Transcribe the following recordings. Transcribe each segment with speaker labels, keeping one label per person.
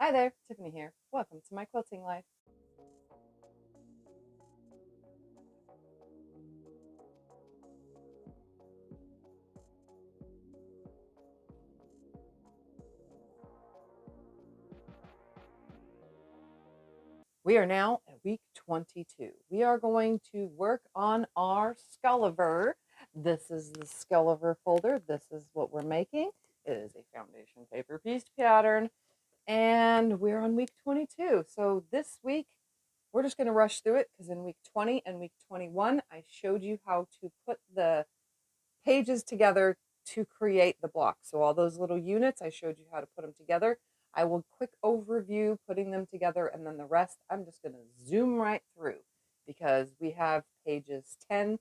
Speaker 1: Hi there, Tiffany here. Welcome to my quilting life. We are now at week 22. We are going to work on our Skulliver. This is the Skulliver folder. This is what we're making. It is a foundation paper piece pattern, and we're on week 22. So this week, we're just going to rush through it because in week 20 and week 21, I showed you how to put the pages together to create the block. So all those little units, I showed you how to put them together. I will quick overview putting them together, and then the rest I'm just going to zoom right through because we have pages 10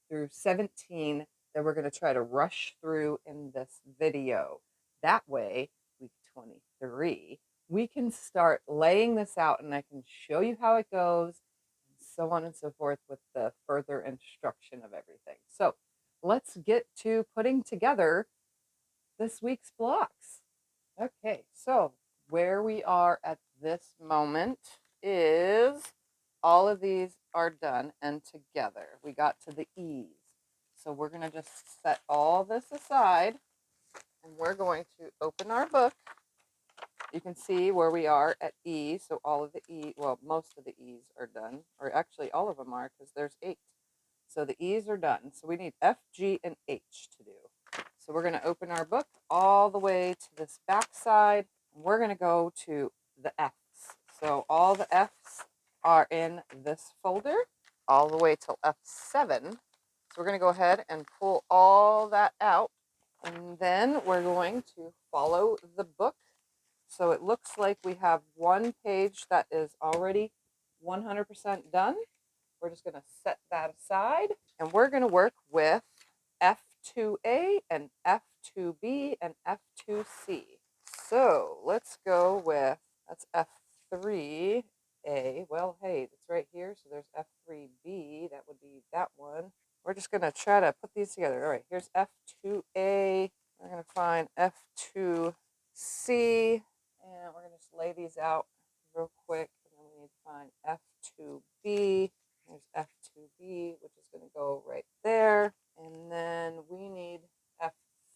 Speaker 1: through 17 that we're going to try to rush through in this video. That way, week 23, we can start laying this out and I can show you how it goes and so on and so forth with the further instruction of everything. So let's get to putting together this week's blocks. Okay, so where we are at this moment is all of these are done and together. We got to the E's. So we're going to just set all this aside and we're going to open our book. You can see where we are at E. So all of the E, well, most of the E's are done, or actually all of them are because there's 8. So the E's are done. So we need F, G, and H to do. So we're going to open our book all the way to this back side. And we're going to go to the F's. So all the F's are in this folder all the way till F7. So we're going to go ahead and pull all that out. And then we're going to follow the book. So it looks like we have one page that is already 100% done. We're just going to set that aside and we're going to work with F2A and F2B and F2C. So let's go with, that's F3A. Well, hey, it's right here. So there's F3B. That would be that one. We're just going to try to put these together. All right, here's F2A. We're going to find F2C. And we're going to just lay these out real quick. And then we need to find F2B. There's F2B, which is going to go right there. And then we need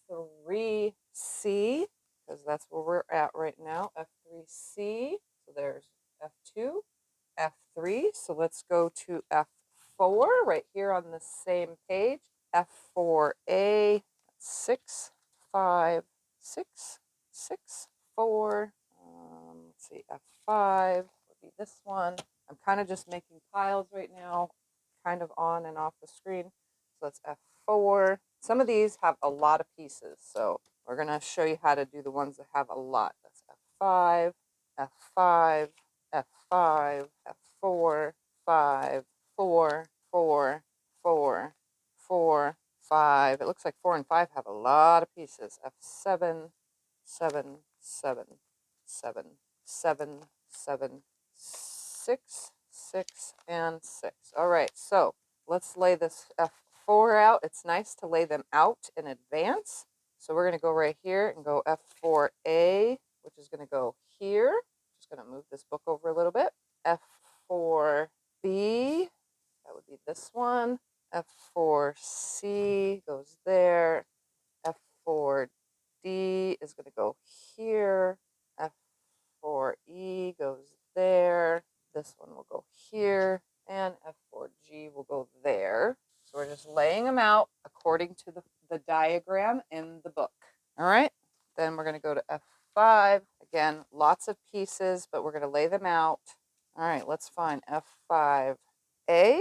Speaker 1: F3C, because that's where we're at right now. F3C. So there's F2, F3. So let's go to F4 right here on the same page. F4A, 6, 5, 6, 6, 4. Let's see, F5 would be this one. I'm kind of just making piles right now, kind of on and off the screen. So that's F4. Some of these have a lot of pieces, so we're going to show you how to do the ones that have a lot. That's F5, F5, F5, F4, 5, 4, 4, 4, 4, 5. It looks like 4 and 5 have a lot of pieces. F7, 7, 7, 7, 7, 7, 6, 6, and 6. All right, so let's lay this F4 out. It's nice to lay them out in advance. So we're going to go right here and go F4A, which is going to go here. Just going to move this book over a little bit. F4B, that would be this one. F4C goes there. F4D is going to go here. F4E goes there. This one will go here. And F4G will go there. So we're just laying them out according to the diagram in the book. All right. Then we're going to go to F5. Again, lots of pieces, but we're going to lay them out. All right, let's find F5A,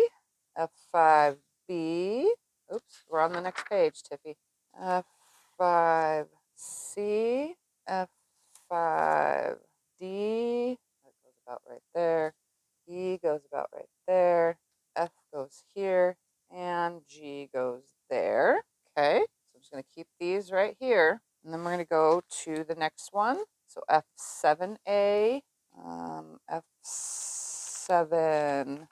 Speaker 1: F5B. Oops, we're on the next page, Tiffy. F5C, F5D. That goes about right there. E goes about right there. F goes here. And G goes there. Okay, so I'm just going to keep these right here. And then we're going to go to the next one. So F7A, F7B.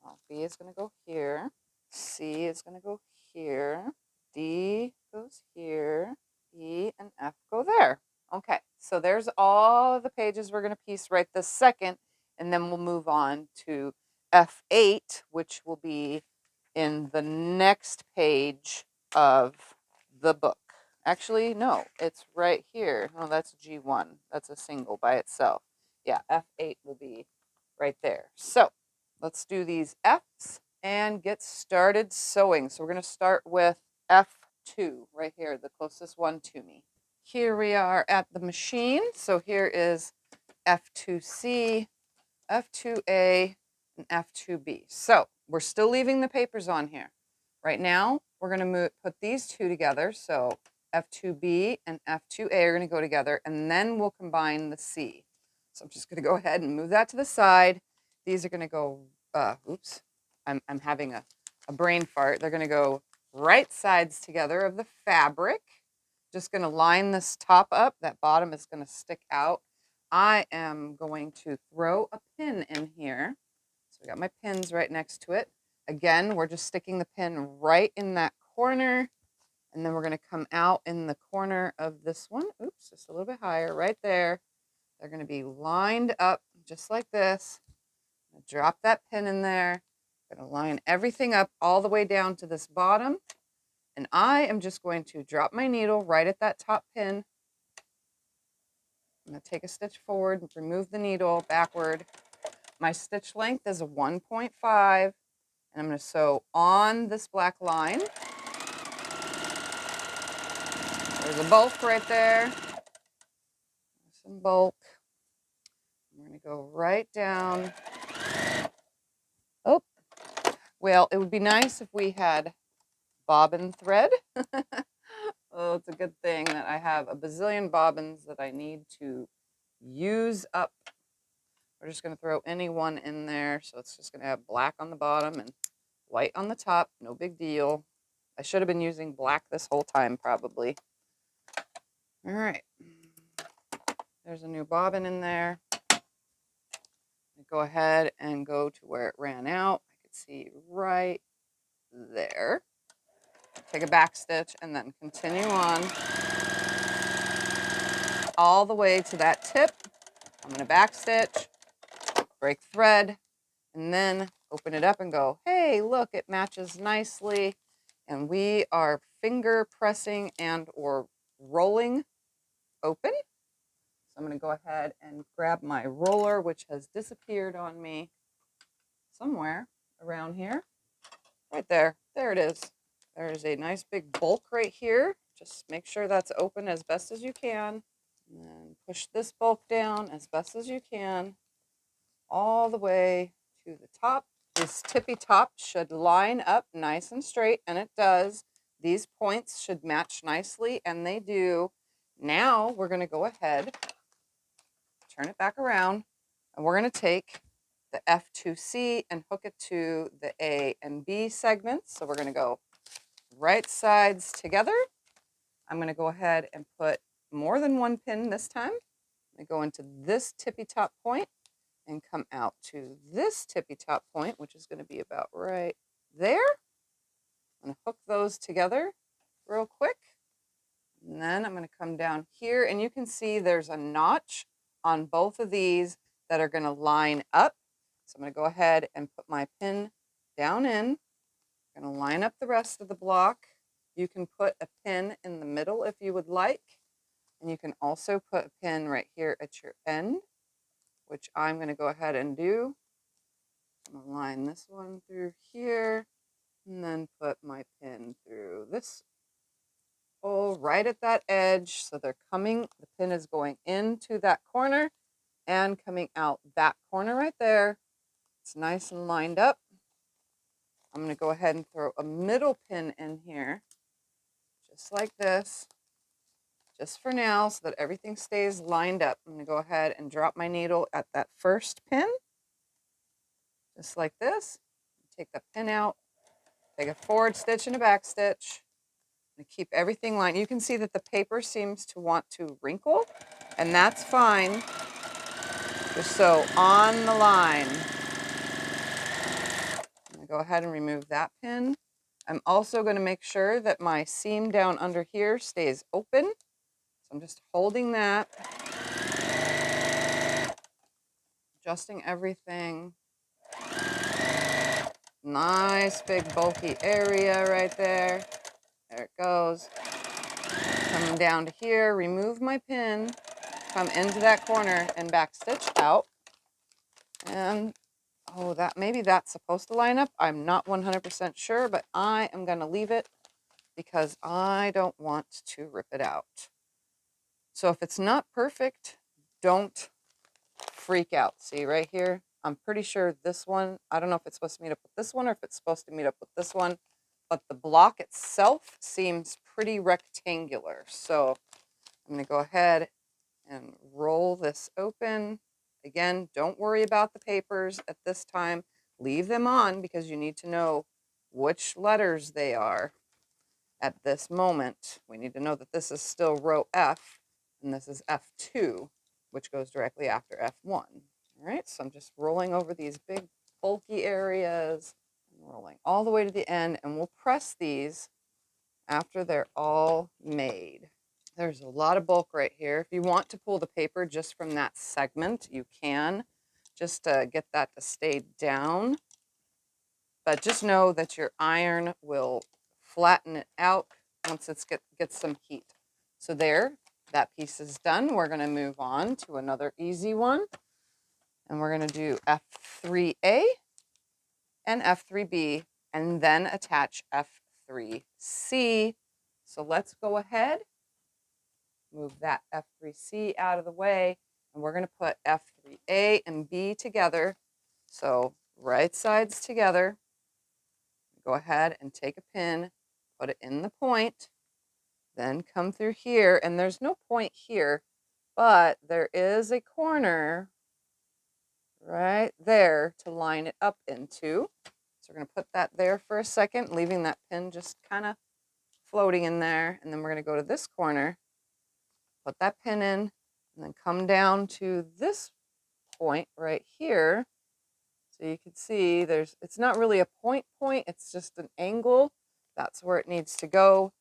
Speaker 1: Oh, B is going to go here. C is going to go here. D goes here. E and F go there. Okay, so there's all the pages we're going to piece right this second, and then we'll move on to F8, which will be in the next page of the book. Actually, no, it's right here. Oh, that's G1. That's a single by itself. Yeah, F8 will be right there. So let's do these Fs and get started sewing. So we're going to start with F2 right here, the closest one to me. Here we are at the machine. So here is F2C, F2A, and F2B. So we're still leaving the papers on here. Right now, we're going to put these two together. So F2B and F2A are going to go together, and then we'll combine the C. So I'm just going to go ahead and move that to the side. These are going to go, oops, I'm having a brain fart. They're going to go right sides together of the fabric. Just going to line this top up. That bottom is going to stick out. I am going to throw a pin in here. So we got my pins right next to it. Again, we're just sticking the pin right in that corner. And then we're going to come out in the corner of this one. Oops, just a little bit higher right there. They're going to be lined up just like this. Drop that pin in there. I'm going to line everything up all the way down to this bottom. And I am just going to drop my needle right at that top pin. I'm going to take a stitch forward, remove the needle backward. My stitch length is a 1.5, and I'm going to sew on this black line. There's a bulk right there. There's some bulk. We're going to go right down. Oh, well, it would be nice if we had bobbin thread. Oh, it's a good thing that I have a bazillion bobbins that I need to use up. We're just going to throw any one in there. So it's just going to have black on the bottom and white on the top. No big deal. I should have been using black this whole time, probably. All right. There's a new bobbin in there. Go ahead and go to where it ran out. I could see right there. Take a back stitch and then continue on all the way to that tip. I'm going to back stitch, break thread, and then open it up and go, hey, look, it matches nicely. And we are finger pressing and or rolling open. So I'm going to go ahead and grab my roller, which has disappeared on me somewhere around here. Right there. There it is. There's a nice big bulk right here. Just make sure that's open as best as you can. And then push this bulk down as best as you can all the way to the top. This tippy top should line up nice and straight, and it does. These points should match nicely, and they do. Now we're going to go ahead, turn it back around, and we're going to take the F2C and hook it to the A and B segments. So we're going to go right sides together. I'm going to go ahead and put more than one pin this time. I'm going to go into this tippy top point and come out to this tippy top point, which is going to be about right there. I'm going to hook those together real quick. And then I'm going to come down here, and you can see there's a notch on both of these that are going to line up. So I'm going to go ahead and put my pin down in. I'm going to line up the rest of the block. You can put a pin in the middle if you would like. And you can also put a pin right here at your end, which I'm going to go ahead and do. I'm going to line this one through here and then put my pin through this hole right at that edge. So they're coming, the pin is going into that corner and coming out that corner right there. It's nice and lined up. I'm going to go ahead and throw a middle pin in here, just like this, just for now, so that everything stays lined up. I'm going to go ahead and drop my needle at that first pin, just like this. Take the pin out, take a forward stitch and a back stitch, and keep everything lined. You can see that the paper seems to want to wrinkle, and that's fine. Just sew on the line. I'm going to go ahead and remove that pin. I'm also going to make sure that my seam down under here stays open. So I'm just holding that, adjusting everything. Nice big bulky area right there. There it goes. Coming down to here, remove my pin, come into that corner and back stitch out. And oh, maybe that's supposed to line up. I'm not 100% sure, but I am going to leave it because I don't want to rip it out. So if it's not perfect, don't freak out. See right here? I'm pretty sure this one, I don't know if it's supposed to meet up with this one or if it's supposed to meet up with this one, but the block itself seems pretty rectangular. So I'm going to go ahead and roll this open. Again, don't worry about the papers at this time. Leave them on because you need to know which letters they are at this moment. We need to know that this is still row F and this is F2, which goes directly after F1. All right, so I'm just rolling over these big bulky areas, rolling all the way to the end, and we'll press these after they're all made. There's a lot of bulk right here. If you want to pull the paper just from that segment, you can, just to get that to stay down. But just know that your iron will flatten it out once it gets some heat. So there, that piece is done. We're going to move on to another easy one. And we're going to do F3A and F3B, and then attach F3C. So let's go ahead, move that F3C out of the way, and we're going to put F3A and B together. So right sides together. Go ahead and take a pin, put it in the point, then come through here, and there's no point here, but there is a corner right there to line it up into. So we're going to put that there for a second, leaving that pin just kind of floating in there. And then we're going to go to this corner, put that pin in, and then come down to this point right here. So you can see it's not really a point, it's just an angle. That's where it needs to go.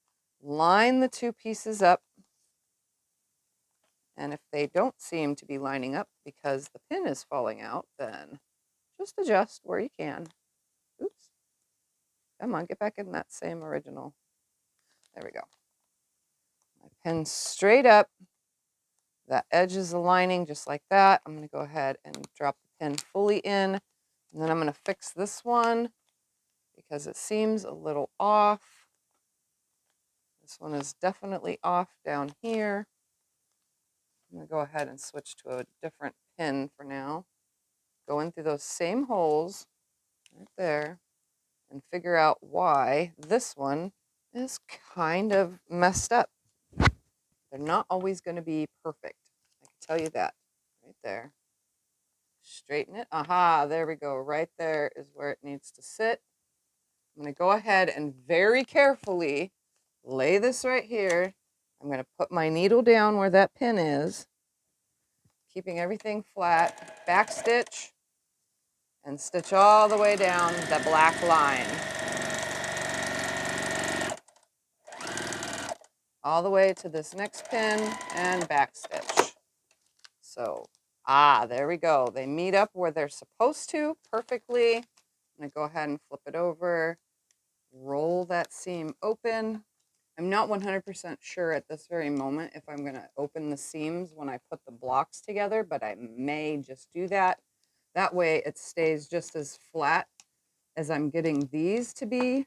Speaker 1: Line the two pieces up. And if they don't seem to be lining up because the pin is falling out, then just adjust where you can. Oops. Come on, get back in that same original. There we go. My pin straight up. That edge is aligning just like that. I'm going to go ahead and drop the pin fully in. And then I'm going to fix this one because it seems a little off. This one is definitely off down here. I'm going to go ahead and switch to a different pin for now. Go in through those same holes right there and figure out why this one is kind of messed up. They're not always going to be perfect. I can tell you that right there. Straighten it. Aha, there we go. Right there is where it needs to sit. I'm going to go ahead and very carefully lay this right here. I'm going to put my needle down where that pin is, keeping everything flat, back stitch, and stitch all the way down the black line. All the way to this next pin and back stitch. So, there we go. They meet up where they're supposed to perfectly. I'm going to go ahead and flip it over, roll that seam open. I'm not 100% sure at this very moment if I'm going to open the seams when I put the blocks together, but I may just do that. That way it stays just as flat as I'm getting these to be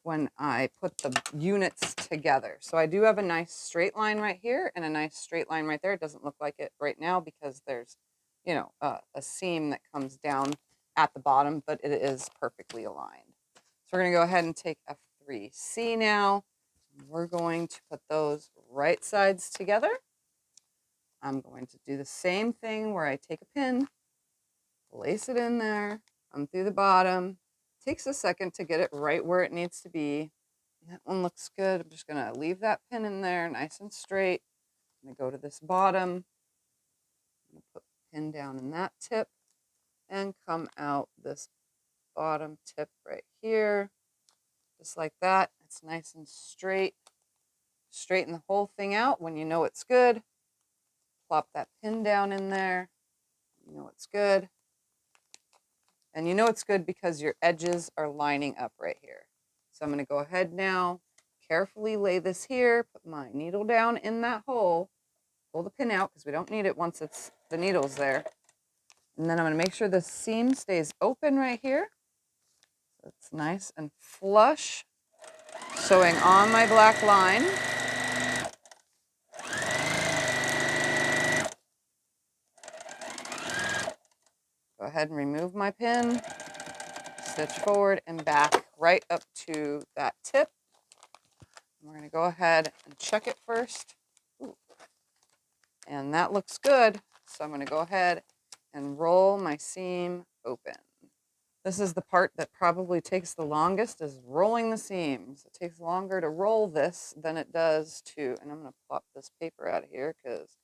Speaker 1: when I put the units together. So I do have a nice straight line right here and a nice straight line right there. It doesn't look like it right now because there's, you know, a seam that comes down at the bottom, but it is perfectly aligned. So we're going to go ahead and take F3C now. We're going to put those right sides together. I'm going to do the same thing where I take a pin, place it in there, come through the bottom. It takes a second to get it right where it needs to be. That one looks good. I'm just going to leave that pin in there nice and straight. I'm going to go to this bottom. I'm going to put the pin down in that tip and come out this bottom tip right here. Just like that. It's nice and straight. straighten the whole thing out. When you know it's good, plop that pin down in there. You know it's good. And you know it's good because your edges are lining up right here. So I'm going to go ahead now, carefully lay this here, put my needle down in that hole, pull the pin out because we don't need it once the needle's there. And then I'm going to make sure the seam stays open right here. So it's nice and flush. Sewing on my black line. Go ahead and remove my pin, stitch forward and back right up to that tip. We're going to go ahead and check it first. Ooh. And that looks good. So I'm going to go ahead and roll my seam open. This is the part that probably takes the longest, is rolling the seams. It takes longer to roll this than it does to, and I'm going to plop this paper out of here because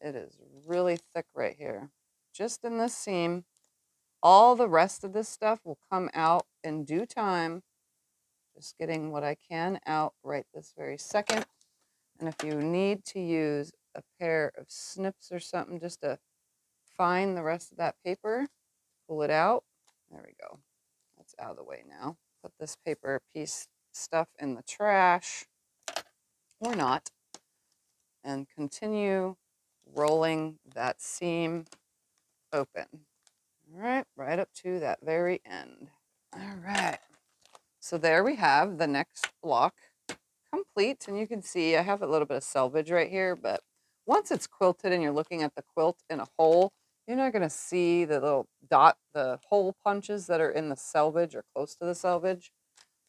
Speaker 1: it is really thick right here. Just in this seam. All the rest of this stuff will come out in due time. Just getting what I can out right this very second. And if you need to use a pair of snips or something just to find the rest of that paper, pull it out. There we go. That's out of the way now. Put this paper piece stuff in the trash, or not, and continue rolling that seam open. All right, right up to that very end. All right. So there we have the next block complete. And you can see I have a little bit of selvage right here, but once it's quilted and you're looking at the quilt in a hole, you're not going to see the little dot, the hole punches that are in the selvage or close to the selvage.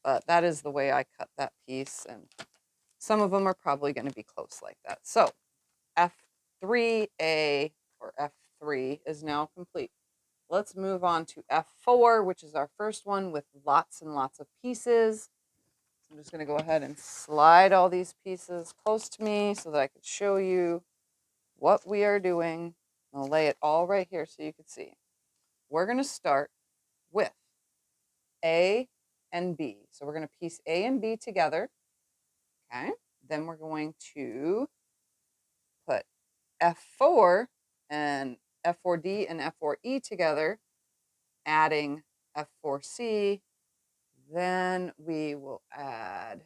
Speaker 1: But that is the way I cut that piece. And some of them are probably going to be close like that. So F3A or F3 is now complete. Let's move on to F4, which is our first one with lots and lots of pieces. I'm just going to go ahead and slide all these pieces close to me so that I could show you what we are doing. I'll lay it all right here so you can see. We're going to start with A and B. So we're going to piece A and B together. Okay. Then we're going to put F4 and F4D and F4E together, adding F4C. Then we will add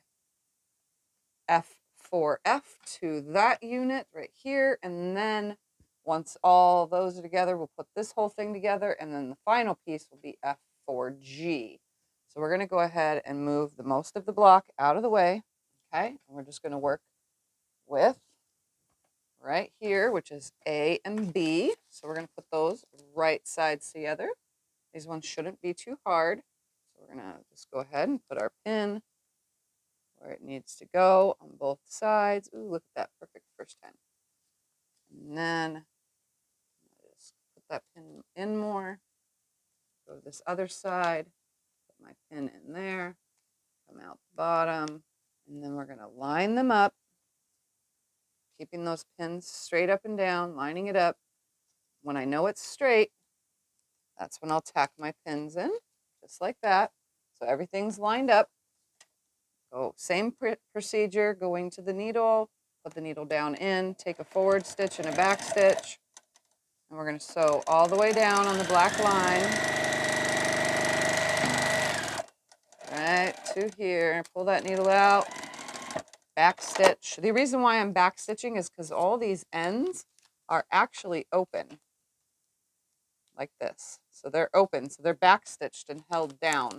Speaker 1: F4F to that unit right here. And then once all those are together, we'll put this whole thing together. And then the final piece will be F4G. So we're going to go ahead and move the most of the block out of the way. Okay. And we're just going to work with right here, which is A and B. So we're going to put those right sides together. These ones shouldn't be too hard. So we're going to just go ahead and put our pin where it needs to go on both sides. Ooh, look at that. Perfect first time. And then just put that pin in more. Go to this other side. Put my pin in there. Come out the bottom. And then we're going to line them up. Keeping those pins straight up and down, lining it up. When I know it's straight, that's when I'll tack my pins in, just like that. So everything's lined up. Go same procedure, going to the needle, put the needle down in, take a forward stitch and a back stitch. And we're going to sew all the way down on the black line. Right to here. Pull that needle out. Back stitch. The reason why I'm back stitching is because all these ends are actually open. Like this. So they're open. So they're back stitched and held down. So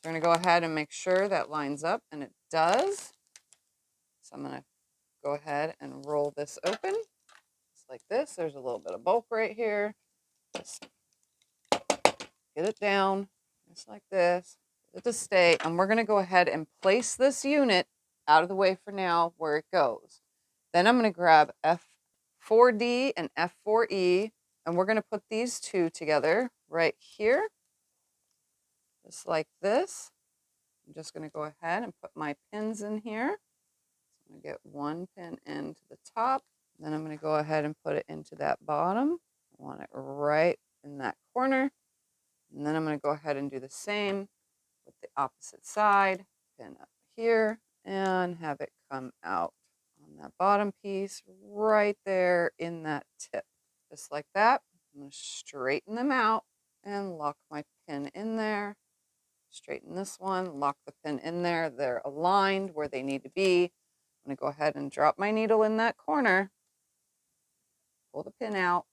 Speaker 1: we're going to go ahead and make sure that lines up, and it does. So I'm going to go ahead and roll this open. Just like this. There's a little bit of bulk right here. Just get it down. Just like this. Get it to stay. And we're going to go ahead and place this unit out of the way for now where it goes. Then I'm going to grab F4D and F4E. And we're going to put these two together right here. Just like this. I'm just going to go ahead and put my pins in here. So I'm going to get one pin into the top. Then I'm going to go ahead and put it into that bottom. I want it right in that corner. And then I'm going to go ahead and do the same with the opposite side. Pin up here and have it come out on that bottom piece right there in that tip. Just like that. I'm going to straighten them out and lock my pin in there. Straighten this one, lock the pin in there. They're aligned where they need to be. I'm going to go ahead and drop my needle in that corner. Pull the pin out.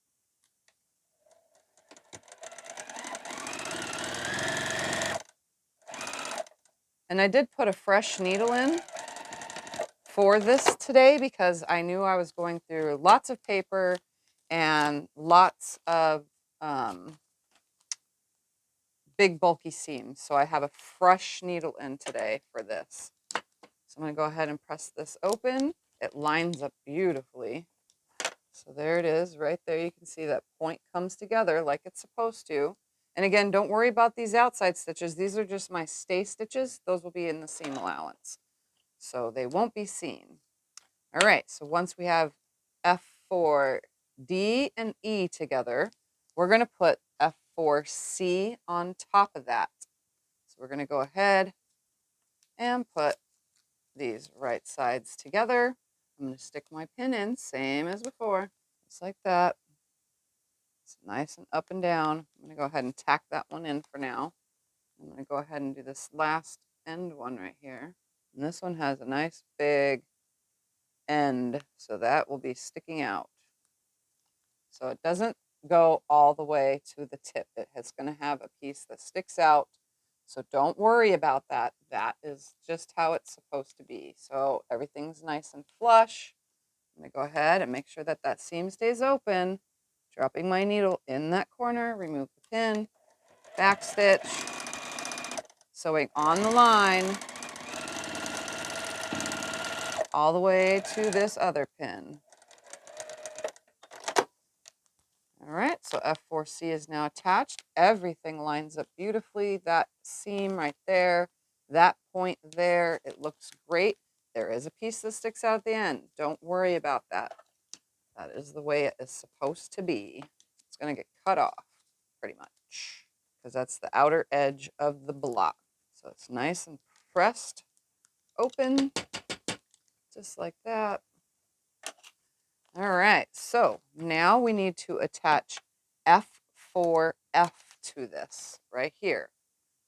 Speaker 1: And I did put a fresh needle in for this today because I knew I was going through lots of paper and lots of big bulky seams. So I have a fresh needle in today for this. So I'm going to go ahead and press this open. It lines up beautifully. So there it is right there. You can see that point comes together like it's supposed to. And again, don't worry about these outside stitches. These are just my stay stitches. Those will be in the seam allowance. So they won't be seen. All right, so once we have F4, D and E together, we're going to put F4C on top of that. So we're going to go ahead and put these right sides together. I'm going to stick my pin in, same as before, just like that. It's nice and up and down. I'm going to go ahead and tack that one in for now. I'm going to go ahead and do this last end one right here. And this one has a nice big end, so that will be sticking out. So it doesn't go all the way to the tip. It is going to have a piece that sticks out. So don't worry about that. That is just how it's supposed to be. So everything's nice and flush. I'm going to go ahead and make sure that that seam stays open. Dropping my needle in that corner, remove the pin, back stitch, sewing on the line all the way to this other pin. All right, so F4C is now attached. Everything lines up beautifully. That seam right there, that point there, it looks great. There is a piece that sticks out at the end. Don't worry about that. That is the way it is supposed to be. It's going to get cut off pretty much because that's the outer edge of the block. So it's nice and pressed open, just like that. All right, so now we need to attach F4F to this right here.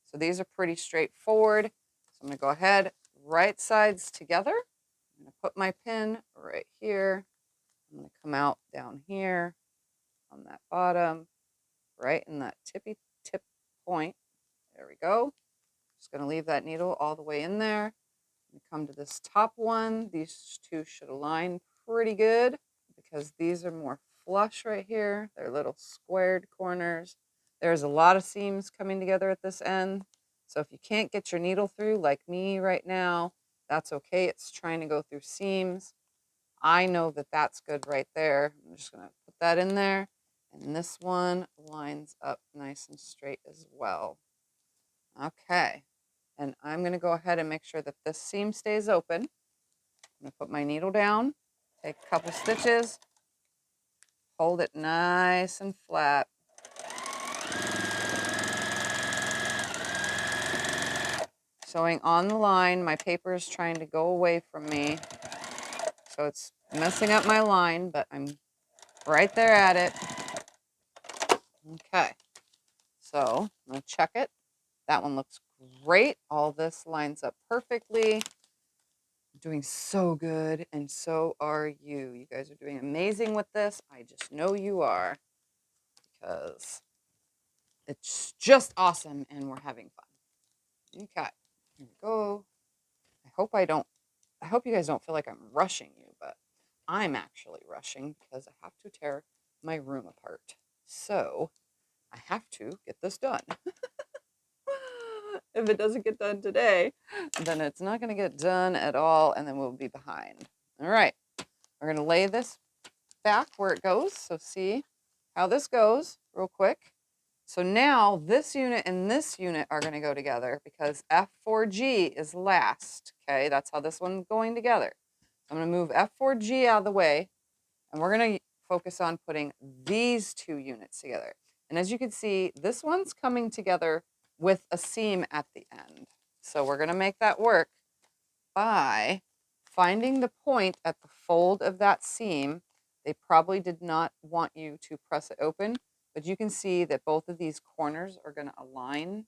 Speaker 1: So these are pretty straightforward. So I'm going to go ahead, right sides together. I'm going to put my pin right here. I'm going to come out down here on that bottom, right in that tippy tip point. There we go. Just going to leave that needle all the way in there. Come to this top one. These two should align pretty good because these are more flush right here. They're little squared corners. There's a lot of seams coming together at this end. So if you can't get your needle through like me right now, that's okay. It's trying to go through seams. I know that that's good right there. I'm just going to put that in there. And this one lines up nice and straight as well. Okay. And I'm going to go ahead and make sure that this seam stays open. I'm going to put my needle down, take a couple stitches, hold it nice and flat. Sewing on the line, my paper is trying to go away from me. So it's messing up my line, but I'm right there at it. Okay. So I'm going to check it. That one looks great. All this lines up perfectly. Doing so good, and so are you. You guys are doing amazing with this. I just know you are because it's just awesome and we're having fun. Okay, here we go. I hope you guys don't feel like I'm rushing you, but I'm actually rushing because I have to tear my room apart. So I have to get this done. If it doesn't get done today, then it's not going to get done at all, and then we'll be behind. All right, we're going to lay this back where it goes. So see how this goes real quick. So now this unit and this unit are going to go together because F4G is last. Okay, that's how this one's going together. I'm going to move F4G out of the way, and we're going to focus on putting these two units together. And as you can see, this one's coming together with a seam at the end. So we're going to make that work by finding the point at the fold of that seam. They probably did not want you to press it open, but you can see that both of these corners are going to align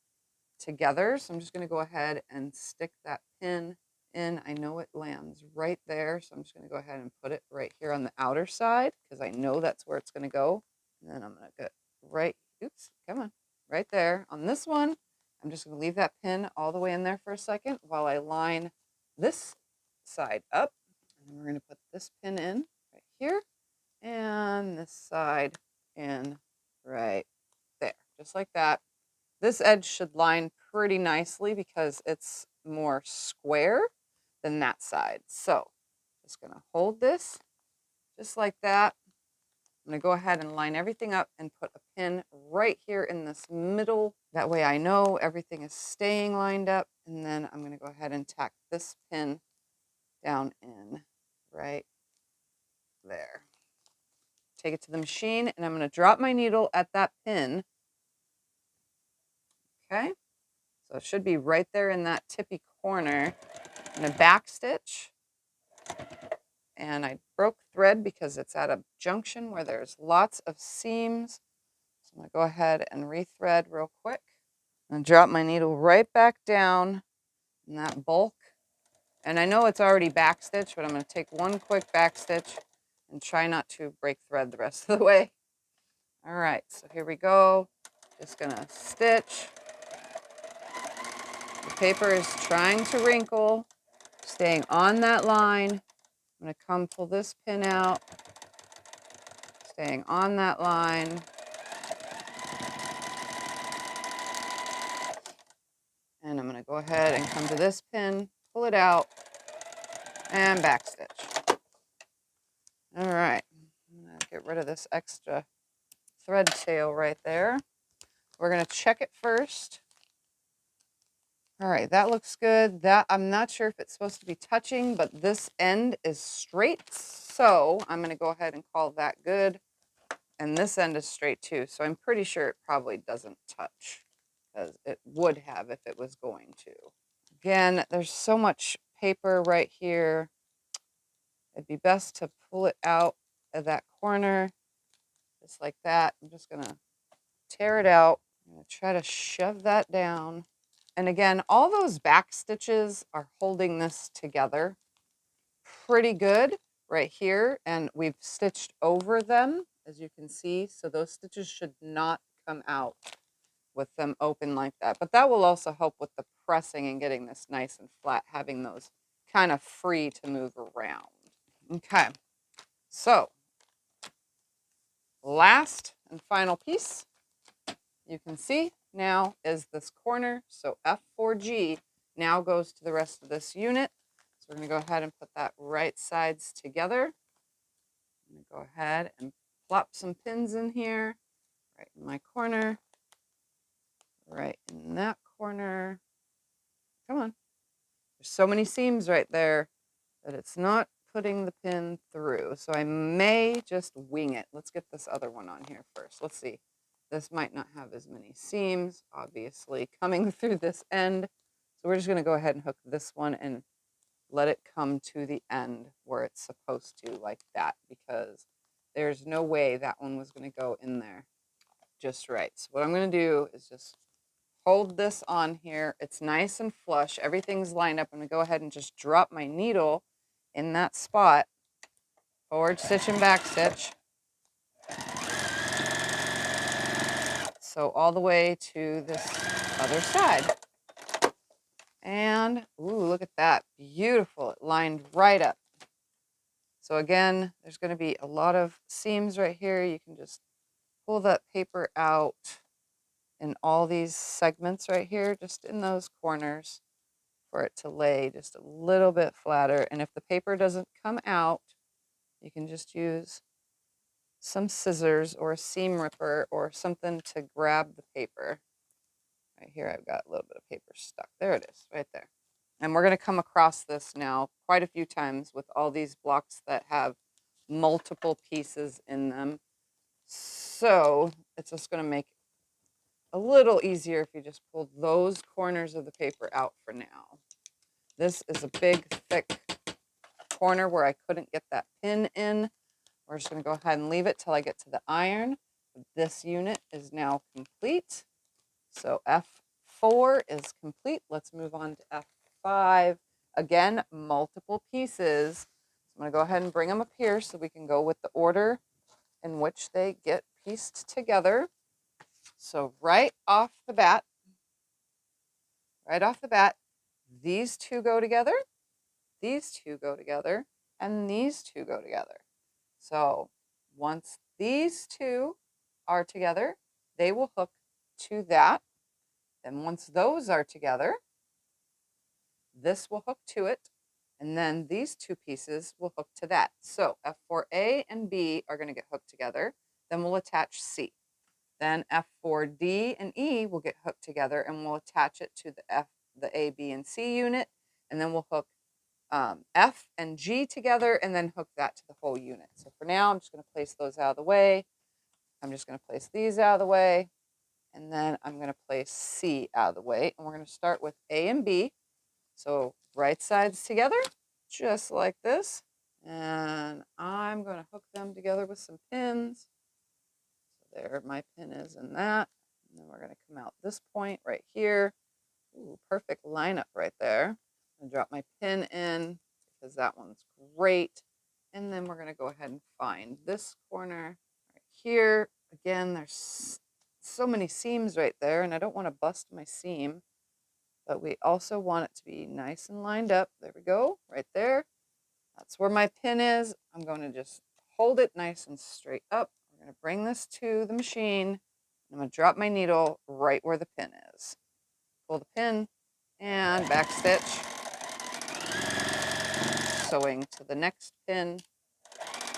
Speaker 1: together. So I'm just going to go ahead and stick that pin in. I know it lands right there, so I'm just going to go ahead and put it right here on the outer side because I know that's where it's going to go. And then I'm going to get right, oops, come on, right there on this one. I'm just going to leave that pin all the way in there for a second while I line this side up. And then we're going to put this pin in right here and this side in right there, just like that. This edge should line pretty nicely because it's more square than that side. So just going to hold this just like that. I'm going to go ahead and line everything up and put a pin right here in this middle. That way I know everything is staying lined up. And then I'm going to go ahead and tack this pin down in right there. Take it to the machine and I'm going to drop my needle at that pin. Okay. So it should be right there in that tippy corner. I'm going to back stitch. And I broke thread because it's at a junction where there's lots of seams. So I'm going to go ahead and rethread real quick. And drop my needle right back down in that bulk. And I know it's already back stitched, but I'm going to take one quick back stitch and try not to break thread the rest of the way. All right, so here we go. Just going to stitch. The paper is trying to wrinkle, staying on that line. I'm going to come pull this pin out, staying on that line. And I'm going to go ahead and come to this pin, pull it out, and back stitch. All right, I'm going to get rid of this extra thread tail right there. We're going to check it first. All right, that looks good. That I'm not sure if it's supposed to be touching, but this end is straight. So I'm going to go ahead and call that good. And this end is straight too. So I'm pretty sure it probably doesn't touch because it would have if it was going to. Again, there's so much paper right here. It'd be best to pull it out of that corner, just like that. I'm just gonna tear it out. I'm gonna try to shove that down. And again, all those back stitches are holding this together pretty good right here. And we've stitched over them, as you can see. So those stitches should not come out with them open like that. But that will also help with the pressing and getting this nice and flat, having those kind of free to move around. Okay, so last and final piece you can see now is this corner. So F4G now goes to the rest of this unit. So we're going to go ahead and put that right sides together. I'm going to go ahead and plop some pins in here, right in my corner, right in that corner. Come on. There's so many seams right there that it's not putting the pin through. So I may just wing it. Let's get this other one on here first. Let's see. This might not have as many seams, obviously, coming through this end. So we're just going to go ahead and hook this one and let it come to the end where it's supposed to, like that, because there's no way that one was going to go in there just right. So what I'm going to do is just hold this on here. It's nice and flush. Everything's lined up. I'm going to go ahead and just drop my needle in that spot, forward stitch and back stitch. So all the way to this other side. And, ooh, look at that. Beautiful. It lined right up. So again, there's going to be a lot of seams right here. You can just pull that paper out in all these segments right here, just in those corners, for it to lay just a little bit flatter. And if the paper doesn't come out, you can just use some scissors or a seam ripper or something to grab the paper. Right here, I've got a little bit of paper stuck. There it is, right there. And we're going to come across this now quite a few times with all these blocks that have multiple pieces in them. So it's just going to make it a little easier if you just pull those corners of the paper out for now. This is a big, thick corner where I couldn't get that pin in. We're just going to go ahead and leave it till I get to the iron. This unit is now complete. So F4 is complete. Let's move on to F5. Again, multiple pieces. So I'm going to go ahead and bring them up here so we can go with the order in which they get pieced together. So right off the bat, these two go together, these two go together, and these two go together. So once these two are together, they will hook to that. Then once those are together, this will hook to it. And then these two pieces will hook to that. So F4A and B are going to get hooked together. Then we'll attach C. Then F4D and E will get hooked together, and we'll attach it to the A, B, and C unit. And then we'll hook F and G together and then hook that to the whole unit. So for now, I'm just going to place those out of the way. I'm just going to place these out of the way. And then I'm going to place C out of the way. And we're going to start with A and B. So right sides together, just like this. And I'm going to hook them together with some pins. So there my pin is in that. And then we're going to come out this point right here. Ooh, perfect lineup right there. I'm going to drop my pin in because that one's great. And then we're going to go ahead and find this corner right here. Again, there's so many seams right there, and I don't want to bust my seam, but we also want it to be nice and lined up. There we go, right there. That's where my pin is. I'm going to just hold it nice and straight up. We're going to bring this to the machine. I'm going to drop my needle right where the pin is. Pull the pin and back stitch. Sewing to the next pin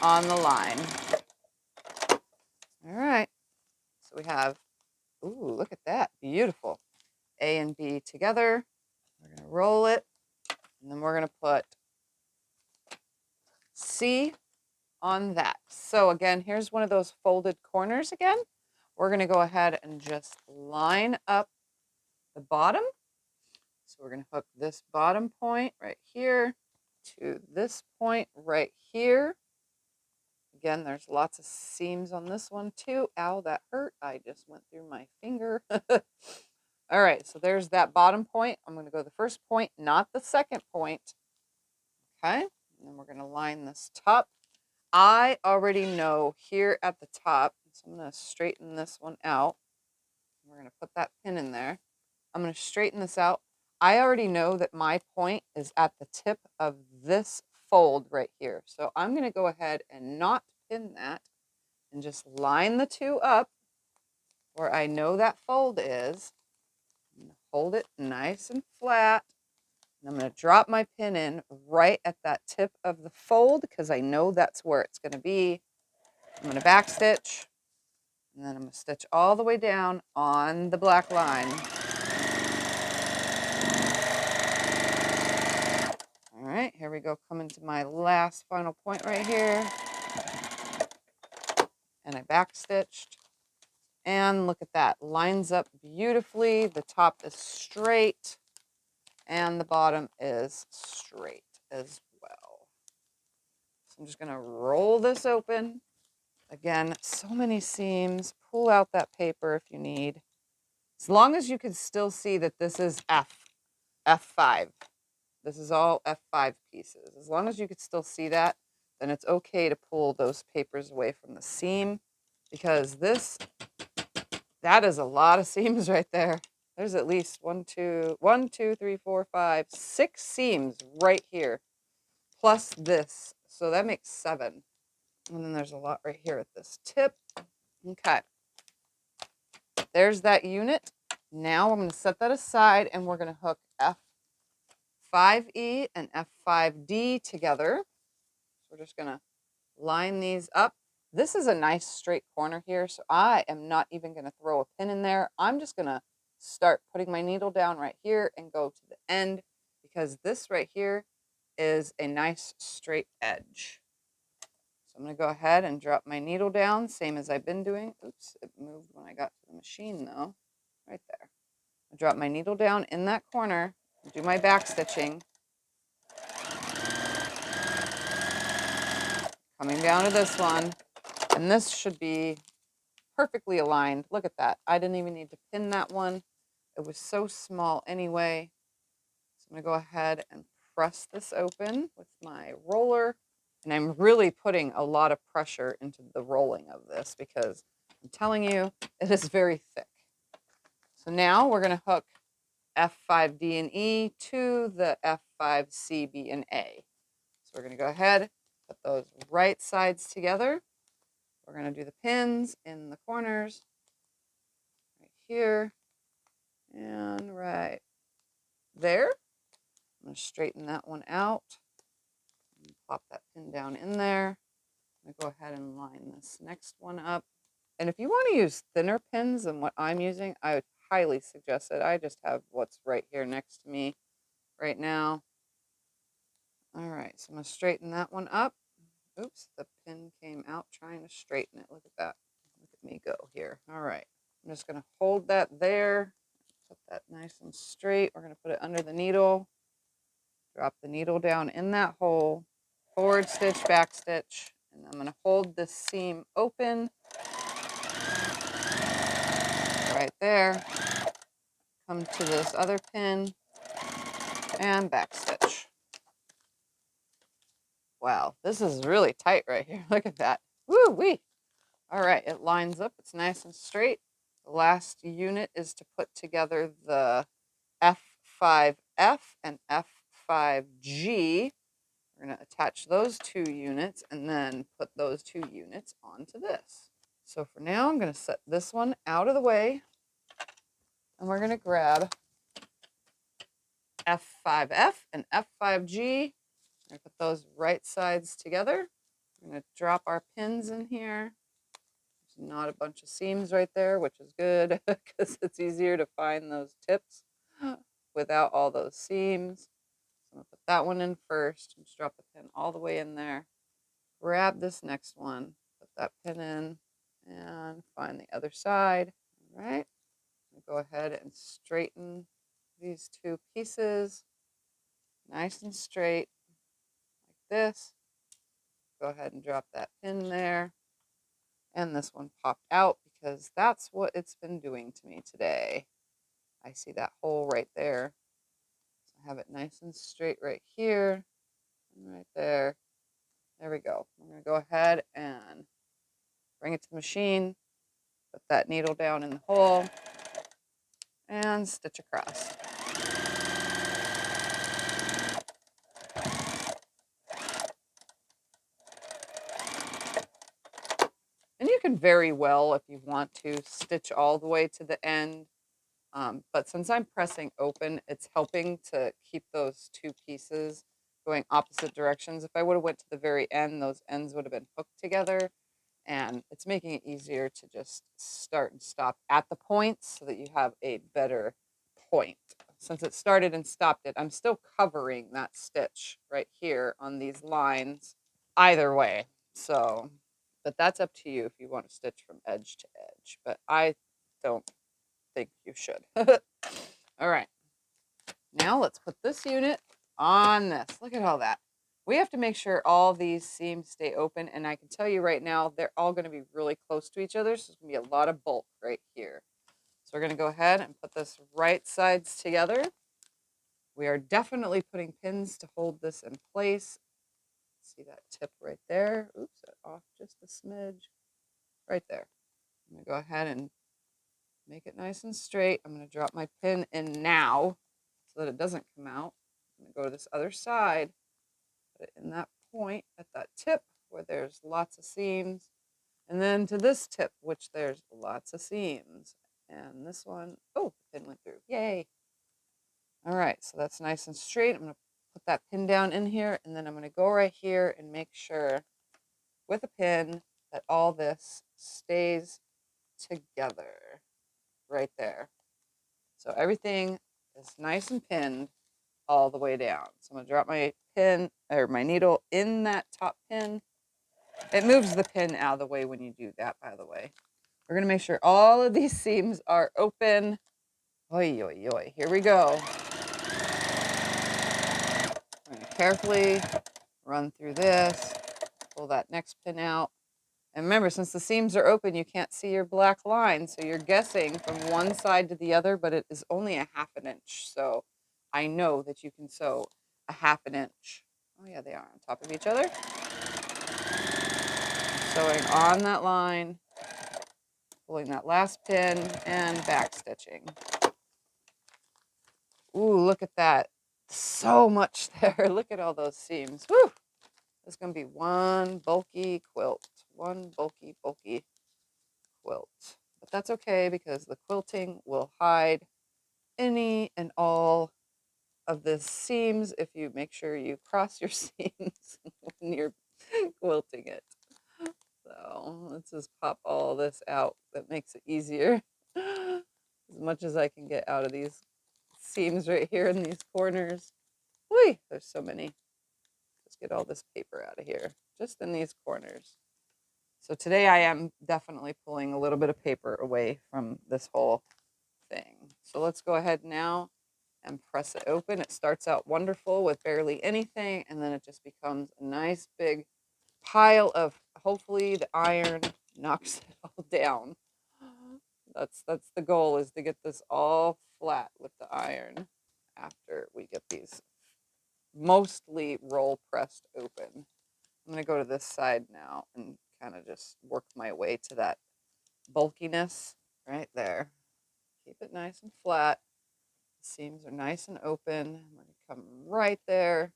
Speaker 1: on the line. All right, so we have, ooh, look at that, beautiful. A and B together. We're going to roll it, and then we're going to put C on that. So again, here's one of those folded corners again. We're going to go ahead and just line up the bottom. So we're going to hook this bottom point right here to this point right here. Again, there's lots of seams on this one too. Ow, that hurt. I just went through my finger. All right, so there's that bottom point. I'm going to go the first point, not the second point. Okay, and then we're going to line this top. I already know here at the top, so I'm going to straighten this one out. We're going to put that pin in there. I'm going to straighten this out. I already know that my point is at the tip of this fold right here. So I'm going to go ahead and not pin that and just line the two up where I know that fold is. I'm going to hold it nice and flat. And I'm going to drop my pin in right at that tip of the fold because I know that's where it's going to be. I'm going to back stitch, and then I'm going to stitch all the way down on the black line. All right, here we go, coming to my last final point right here. And I back stitched. And look at that, lines up beautifully. The top is straight and the bottom is straight as well. So I'm just going to roll this open. Again, so many seams. Pull out that paper if you need. As long as you can still see that this is F5. This is all F5 pieces. As long as you can still see that, then it's okay to pull those papers away from the seam, because that is a lot of seams right there. There's at least 6 seams right here, plus this. So that makes 7. And then there's a lot right here at this tip. Okay. There's that unit. Now I'm going to set that aside, and we're going to hook F5E and F5D together. So we're just going to line these up. This is a nice straight corner here, so I am not even going to throw a pin in there. I'm just going to start putting my needle down right here and go to the end, because this right here is a nice straight edge. So I'm going to go ahead and drop my needle down, same as I've been doing. Oops, it moved when I got to the machine though. Right there. I drop my needle down in that corner, do my back stitching. coming down to this one, and this should be perfectly aligned. Look at that. I didn't even need to pin that one. It was so small anyway. So I'm going to go ahead and press this open with my roller. And I'm really putting a lot of pressure into the rolling of this because I'm telling you, it is very thick. So now we're going to hook F5D and E to the F5C, B, and A. So we're going to go ahead, put those right sides together. We're going to do the pins in the corners, right here, and right there. I'm going to straighten that one out. And pop that pin down in there. I'm going to go ahead and line this next one up. And if you want to use thinner pins than what I'm using, I would highly suggest it. I just have what's right here next to me right now. All right, so I'm going to straighten that one up. Oops, the pin came out trying to straighten it. Look at that. Look at me go here. All right, I'm just going to hold that there. Put that nice and straight. We're going to put it under the needle. Drop the needle down in that hole. Forward stitch, back stitch. And I'm going to hold this seam open. Right there. Come to this other pin. And back stitch. Wow, this is really tight right here. Look at that. Woo-wee. All right, it lines up. It's nice and straight. The last unit is to put together the F5F and F5G. We're going to attach those two units and then put those two units onto this. So for now, I'm going to set this one out of the way. And we're going to grab F5F and F5G. I'm going to put those right sides together. We're going to drop our pins in here. There's not a bunch of seams right there, which is good because it's easier to find those tips without all those seams. So I'm going to put that one in first. Just drop the pin all the way in there. Grab this next one, put that pin in, and find the other side. All right. Go ahead and straighten these two pieces nice and straight like this. Go ahead and drop that pin there. And this one popped out because that's what it's been doing to me today. I see that hole right there. So I have it nice and straight right here and right there. There we go. I'm going to go ahead and bring it to the machine, put that needle down in the hole, and stitch across. And you can very well, if you want to, stitch all the way to the end. But since I'm pressing open, it's helping to keep those two pieces going opposite directions. If I would have went to the very end, those ends would have been hooked together. And it's making it easier to just start and stop at the points so that you have a better point. Since it started and stopped it, I'm still covering that stitch right here on these lines either way. So, but that's up to you if you want to stitch from edge to edge. But I don't think you should. All right. Now let's put this unit on this. Look at all that. We have to make sure all these seams stay open. And I can tell you right now, they're all going to be really close to each other. So there's going to be a lot of bulk right here. So we're going to go ahead and put this right sides together. We are definitely putting pins to hold this in place. See that tip right there? Oops, off just a smidge. Right there. I'm going to go ahead and make it nice and straight. I'm going to drop my pin in now so that it doesn't come out. I'm going to go to this other side, put it in that point at that tip where there's lots of seams, and then to this tip, which there's lots of seams. And this one, oh, the pin went through. Yay. All right, so that's nice and straight. I'm going to put that pin down in here, and then I'm going to go right here and make sure with a pin that all this stays together right there. So everything is nice and pinned all the way down. So I'm going to drop my pin or my needle in that top pin. It moves the pin out of the way when you do that, by the way. We're going to make sure all of these seams are open. Oi, oi, oi. Here we go. I'm going to carefully run through this. Pull that next pin out. And remember, since the seams are open, you can't see your black line. So you're guessing from one side to the other, but it is only a 1/2 inch. So I know that you can sew a 1/2 inch. Oh yeah, they are on top of each other. Sewing on that line, pulling that last pin and back stitching. Ooh, look at that. So much there. Look at all those seams. Woo! This is going to be one bulky quilt. One bulky quilt. But that's okay because the quilting will hide any and all of the seams if you make sure you cross your seams when you're quilting it. So let's just pop all this out. That makes it easier. As much as I can get out of these seams right here in these corners. Whee, there's so many. Let's get all this paper out of here, just in these corners. So today I am definitely pulling a little bit of paper away from this whole thing. So let's go ahead now and press it open. It starts out wonderful with barely anything, and then it just becomes a nice big pile of, hopefully the iron knocks it all down. That's the goal, is to get this all flat with the iron after we get these mostly roll pressed open. I'm going to go to this side now and kind of just work my way to that bulkiness right there. Keep it nice and flat. The seams are nice and open. I'm going to come right there.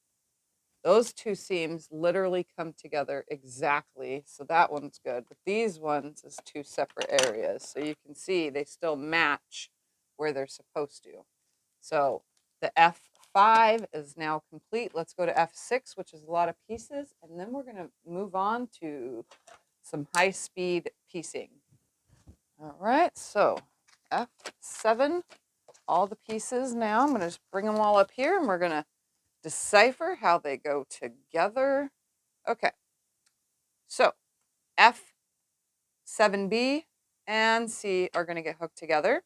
Speaker 1: Those two seams literally come together exactly. So that one's good. But these ones is two separate areas. So you can see they still match where they're supposed to. So the F5 is now complete. Let's go to F6, which is a lot of pieces. And then we're going to move on to some high-speed piecing. All right, so F7, all the pieces now. I'm going to just bring them all up here, and we're going to decipher how they go together. Okay, so F7B and C are going to get hooked together.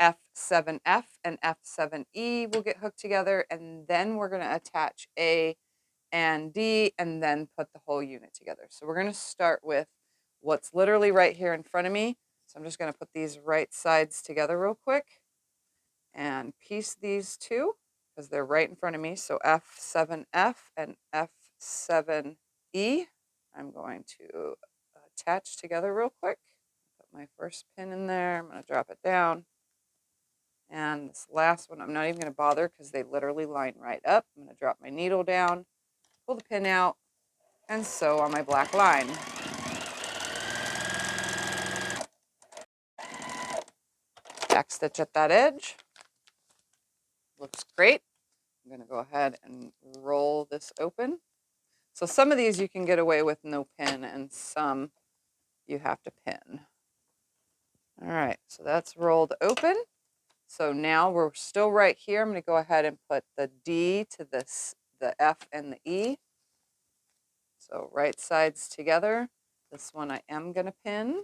Speaker 1: F7F and F7E will get hooked together, and then we're going to attach A and D and then put the whole unit together. So we're going to start with what's literally right here in front of me. So I'm just going to put these right sides together real quick and piece these two because they're right in front of me. So F7F and F7E. I'm going to attach together real quick. Put my first pin in there. I'm going to drop it down. And this last one, I'm not even going to bother because they literally line right up. I'm going to drop my needle down, pull the pin out, and sew on my black line. Back stitch at that edge. Looks great. I'm going to go ahead and roll this open. So some of these you can get away with no pin, and some you have to pin. All right, so that's rolled open. So now we're still right here. I'm going to go ahead and put the D to the F and the E. So right sides together. This one I am going to pin.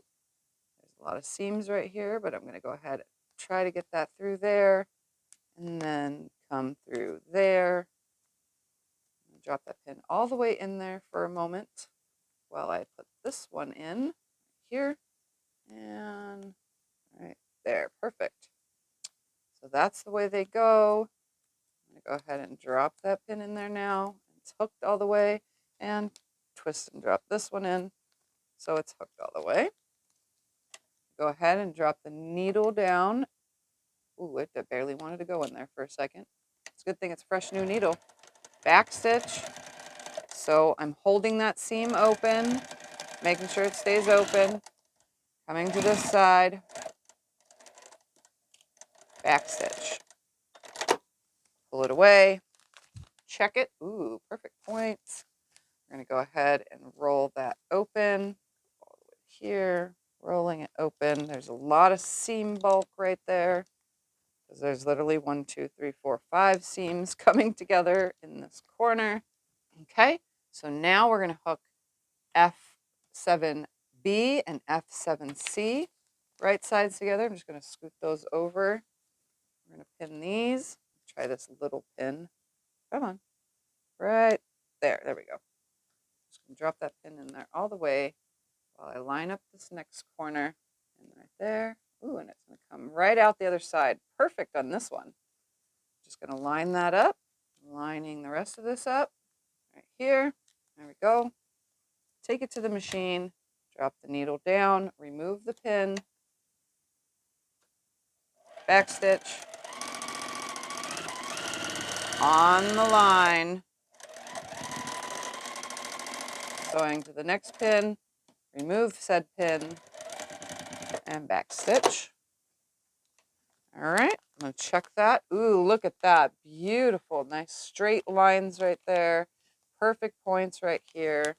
Speaker 1: There's a lot of seams right here, but I'm going to go ahead and try to get that through there and then come through there. Drop that pin all the way in there for a moment while I put this one in here and right there. Perfect. So that's the way they go. I'm going to go ahead and drop that pin in there now. It's hooked all the way, and twist and drop this one in so it's hooked all the way. Go ahead and drop the needle down. Ooh, it barely wanted to go in there for a second. It's a good thing it's a fresh new needle. Back stitch. So I'm holding that seam open, making sure it stays open. Coming to this side. Back stitch. Pull it away. Check it. Ooh, perfect points. We're going to go ahead and roll that open. All the way here. Rolling it open. There's a lot of seam bulk right there, because there's literally 1, 2, 3, 4, 5 seams coming together in this corner. Okay, so now we're going to hook F7B and F7C right sides together. I'm just going to scoot those over. We're going to pin these. Try this little pin. Come on. Right there. There we go. Just Drop that pin in there all the way while I line up this next corner. And right there. Ooh, and it's going to come right out the other side. Perfect on this one. Just going to line that up. Lining the rest of this up. Right here. There we go. Take it to the machine. Drop the needle down. Remove the pin. Backstitch. On the line. Going to the next pin. Remove said pin. And backstitch. All right, I'm going to check that. Ooh, look at that. Beautiful. Nice straight lines right there. Perfect points right here.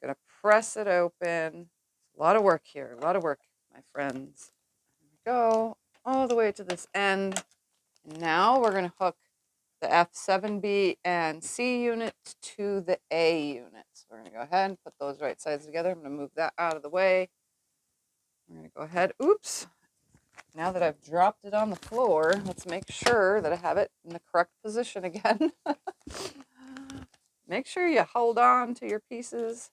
Speaker 1: Going to press it open. A lot of work here. A lot of work, my friends. Here we go. All the way to this end. And now we're going to hook the F7B and C units to the A units. We're going to go ahead and put those right sides together. I'm going to move that out of the way. We're going to go ahead. Oops. Now that I've dropped it on the floor, let's make sure that I have it in the correct position again. Make sure you hold on to your pieces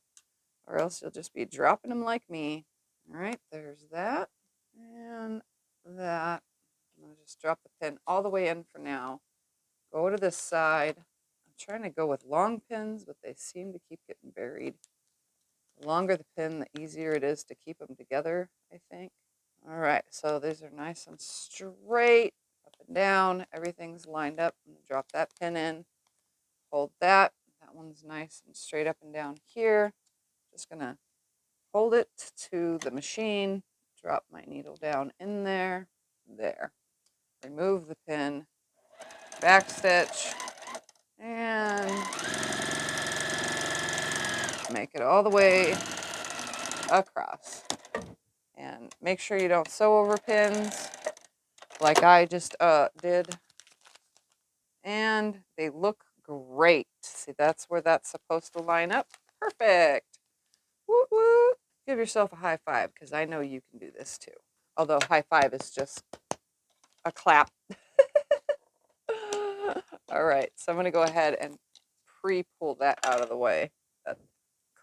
Speaker 1: or else you'll just be dropping them like me. All right, there's that and that. I'm going to just drop the pin all the way in for now. Go to this side. I'm trying to go with long pins, but they seem to keep getting buried. The longer the pin, the easier it is to keep them together, I think. All right, so these are nice and straight, up and down. Everything's lined up. I'm going to drop that pin in, hold that. That one's nice and straight up and down here. Just going to hold it to the machine, drop my needle down in there, there. Remove the pin, backstitch, and make it all the way across. And make sure you don't sew over pins like I just did. And they look great. See, that's where that's supposed to line up. Perfect. Woo woo. Give yourself a high five because I know you can do this too. Although high five is just a clap. All right, so I'm going to go ahead and pre-pull that out of the way. That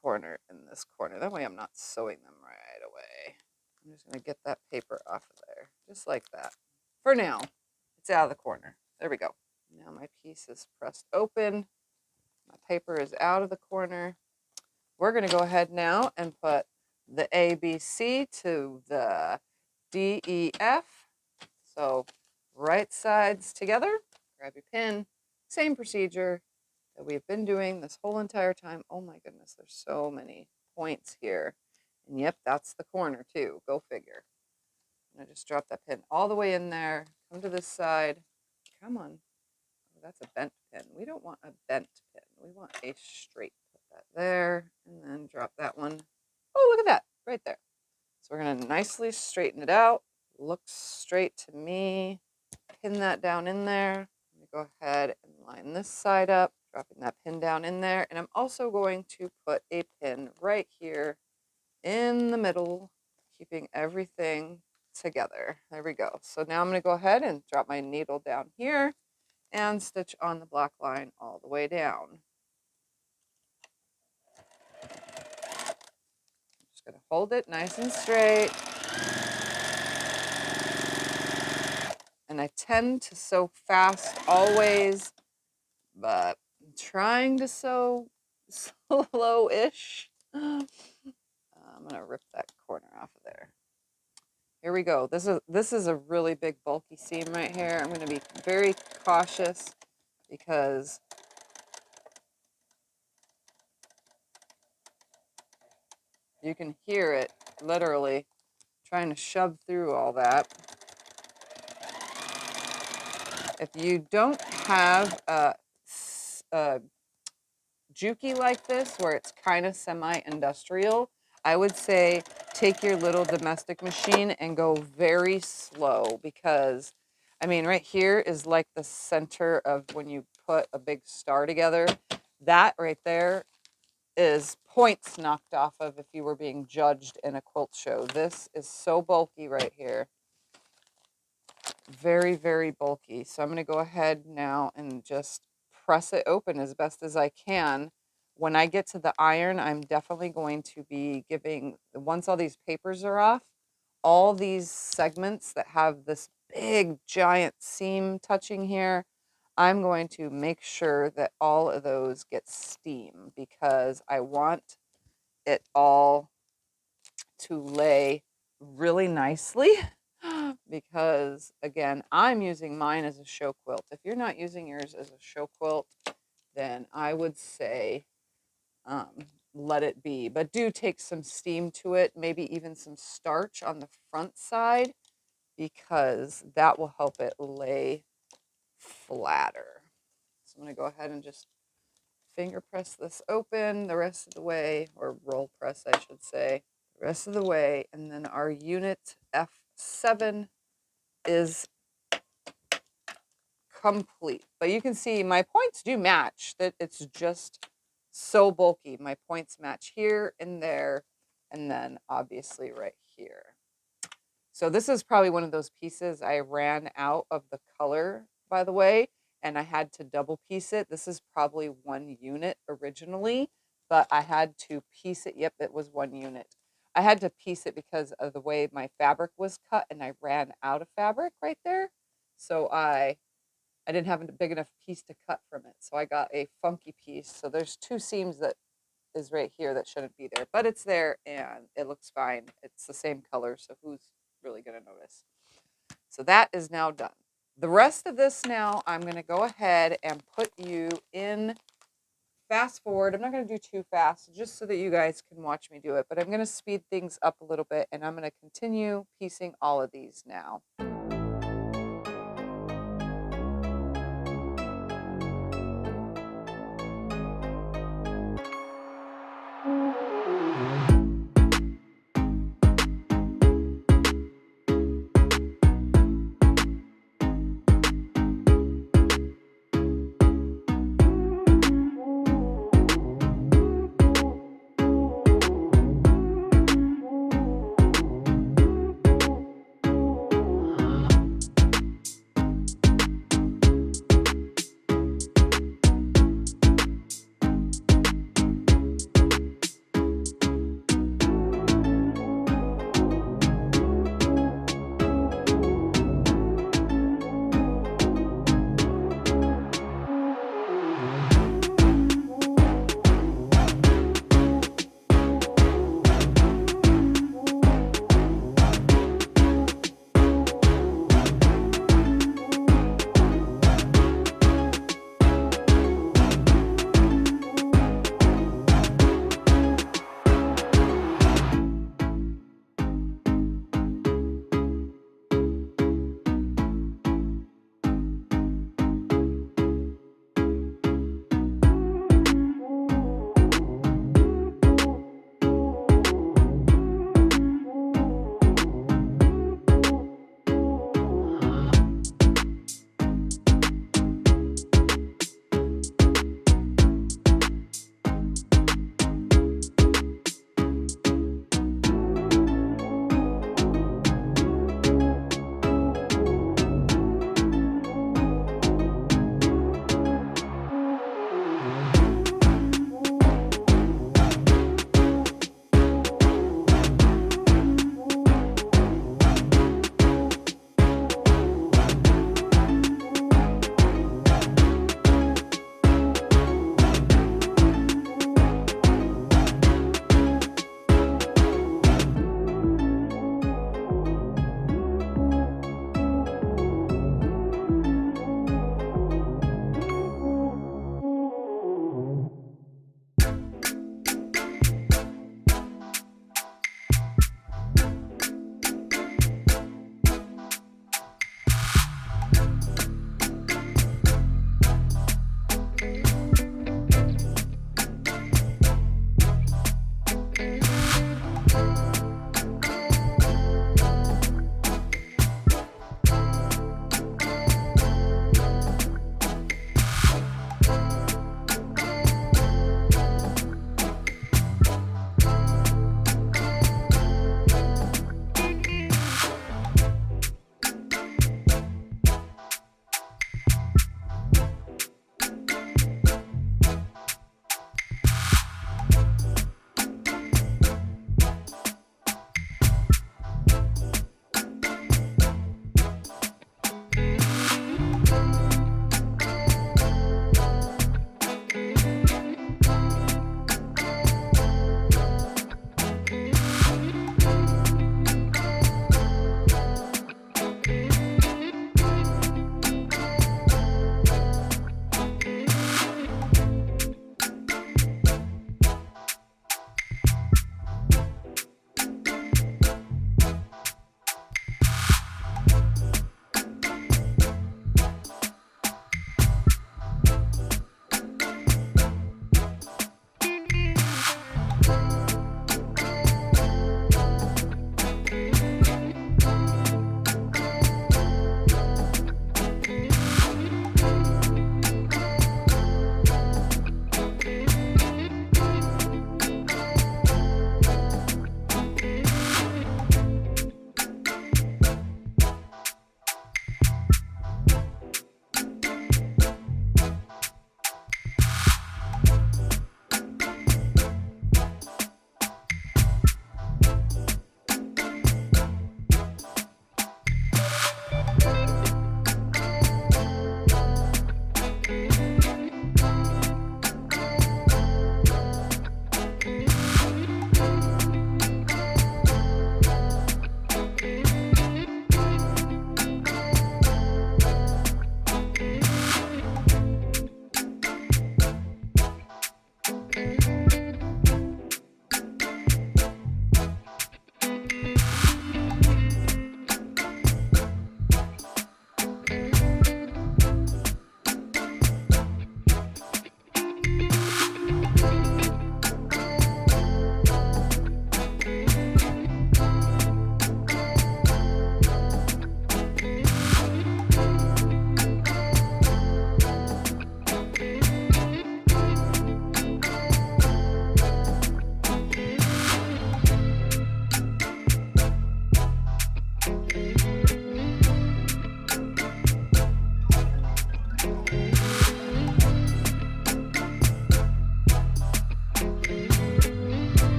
Speaker 1: corner and this corner. That way I'm not sewing them right away. I'm just going to get that paper off of there. Just like that. For now, it's out of the corner. There we go. Now my piece is pressed open. My paper is out of the corner. We're going to go ahead now and put the A, B, C to the D, E, F. So right sides together. Grab your pin. Same procedure that we've been doing this whole entire time. Oh my goodness, there's so many points here. And yep, that's the corner too. Go figure. And I just drop that pin all the way in there. Come to this side. Come on. Oh, that's a bent pin. We don't want a bent pin. We want a straight. Put that there and then drop that one. Oh, look at that right there. So we're going to nicely straighten it out. Looks straight to me. Pin that down in there. I'm going to go ahead and line this side up, dropping that pin down in there. And I'm also going to put a pin right here in the middle, keeping everything together. There we go. So now I'm going to go ahead and drop my needle down here and stitch on the black line all the way down. I'm just going to hold it nice and straight. And I tend to sew fast always, but I'm trying to sew slow-ish. I'm going to rip that corner off of there. Here we go. This is a really big bulky seam right here. I'm going to be very cautious because you can hear it literally trying to shove through all that. If you don't have a juki like this, where it's kind of semi-industrial, I would say take your little domestic machine and go very slow because, I mean, right here is like the center of when you put a big star together. That right there is points knocked off of if you were being judged in a quilt show. This is so bulky right here. Very, very bulky. So I'm going to go ahead now and just press it open as best as I can when I get to the iron, I'm definitely going to be giving, once all these papers are off, all these segments that have this big giant seam touching here, I'm going to make sure that all of those get steam because I want it all to lay really nicely because again, I'm using mine as a show quilt. If you're not using yours as a show quilt, then I would say let it be, but do take some steam to it, maybe even some starch on the front side because that will help it lay flatter. So I'm going to go ahead and just finger press this open the rest of the way, or roll press, I should say, the rest of the way. And then our unit F7 is complete. But you can see my points do match, that it's just so bulky. My points match here and there, and then obviously right here. So this is probably one of those pieces I ran out of the color, by the way, and I had to double piece it. This is probably 1 unit originally, but I had to piece it. Yep, it was 1 unit. I had to piece it because of the way my fabric was cut, and I ran out of fabric right there. So I didn't have a big enough piece to cut from it. So I got a funky piece. So there's 2 seams that is right here that shouldn't be there, but it's there and it looks fine. It's the same color, so who's really going to notice? So that is now done. The rest of this now, I'm going to go ahead and put you in fast forward. I'm not going to do too fast, just so that you guys can watch me do it, but I'm going to speed things up a little bit, and I'm going to continue piecing all of these now.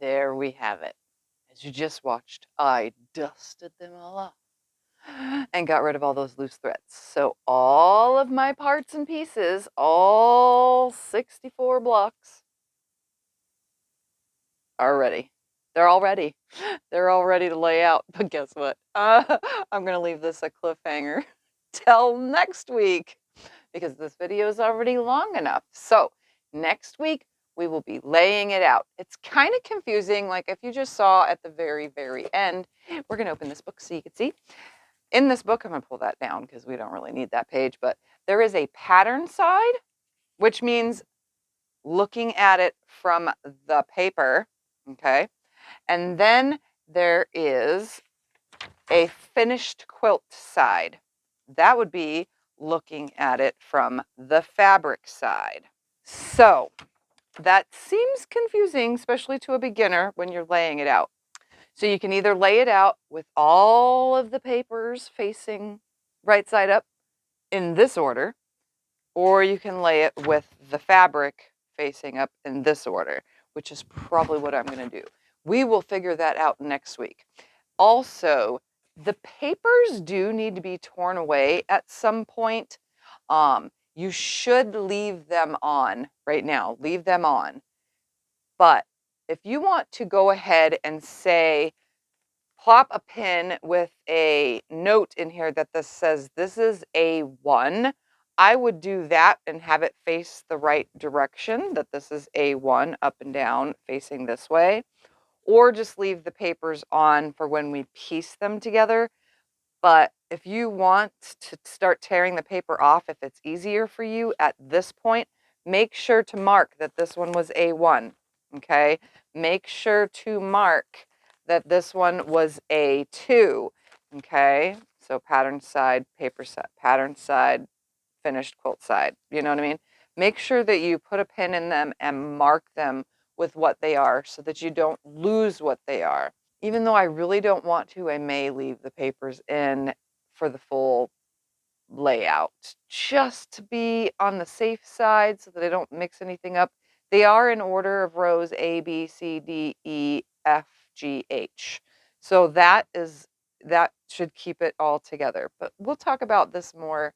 Speaker 1: there we have it. As you just watched, I dusted them all off and got rid of all those loose threads. So all of my parts and pieces, all 64 blocks, are ready. They're all ready. They're all ready to lay out. But guess what? I'm going to leave this a cliffhanger till next week because this video is already long enough. So next week, we will be laying it out. It's kind of confusing. Like if you just saw at the very, very end, we're going to open this book so you can see. In this book, I'm going to pull that down because we don't really need that page, but there is a pattern side, which means looking at it from the paper, okay? And then there is a finished quilt side. That would be looking at it from the fabric side. So that seems confusing, especially to a beginner when you're laying it out. So you can either lay it out with all of the papers facing right side up in this order, or you can lay it with the fabric facing up in this order, which is probably what I'm going to do. We will figure that out next week. Also, the papers do need to be torn away at some point. You should leave them on right now. Leave them on. But if you want to go ahead and say, plop a pin with a note in here that this says this is A1, I would do that and have it face the right direction, that this is A1 up and down facing this way, or just leave the papers on for when we piece them together. But if you want to start tearing the paper off, if it's easier for you at this point, make sure to mark that this one was A1, okay? Make sure to mark that this one was A2, okay? So pattern side, paper side, pattern side, finished quilt side, you know what I mean? Make sure that you put a pin in them and mark them with what they are so that you don't lose what they are. Even though I really don't want to, I may leave the papers in for the full layout just to be on the safe side so that I don't mix anything up. They are in order of rows A, B, C, D, E, F, G, H. So that should keep it all together. But we'll talk about this more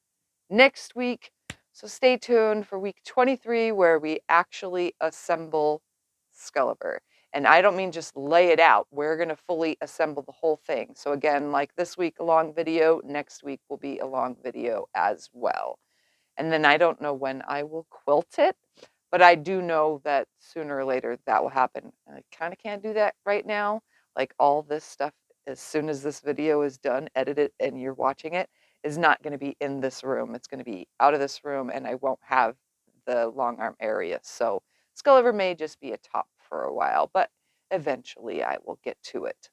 Speaker 1: next week. So stay tuned for week 23 where we actually assemble Skulliver. And I don't mean just lay it out. We're going to fully assemble the whole thing. So again, like this week, a long video. Next week will be a long video as well. And then I don't know when I will quilt it, but I do know that sooner or later that will happen. I kind of can't do that right now. Like all this stuff, as soon as this video is done, edited, and you're watching it, is not going to be in this room. It's going to be out of this room, and I won't have the long arm area. So Skulliver may just be a top for a while, but eventually I will get to it.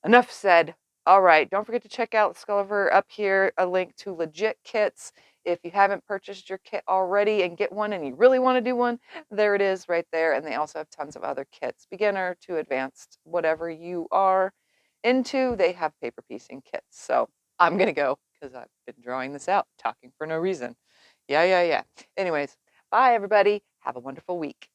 Speaker 1: Enough said. All right, don't forget to check out Skulliver up here, a link to legit kits. If you haven't purchased your kit already and get one and you really want to do one, there it is right there. And they also have tons of other kits, beginner to advanced, whatever you are into, they have paper piecing kits. So I'm going to go because I've been drawing this out, talking for no reason. Yeah. Anyways, bye everybody. Have a wonderful week.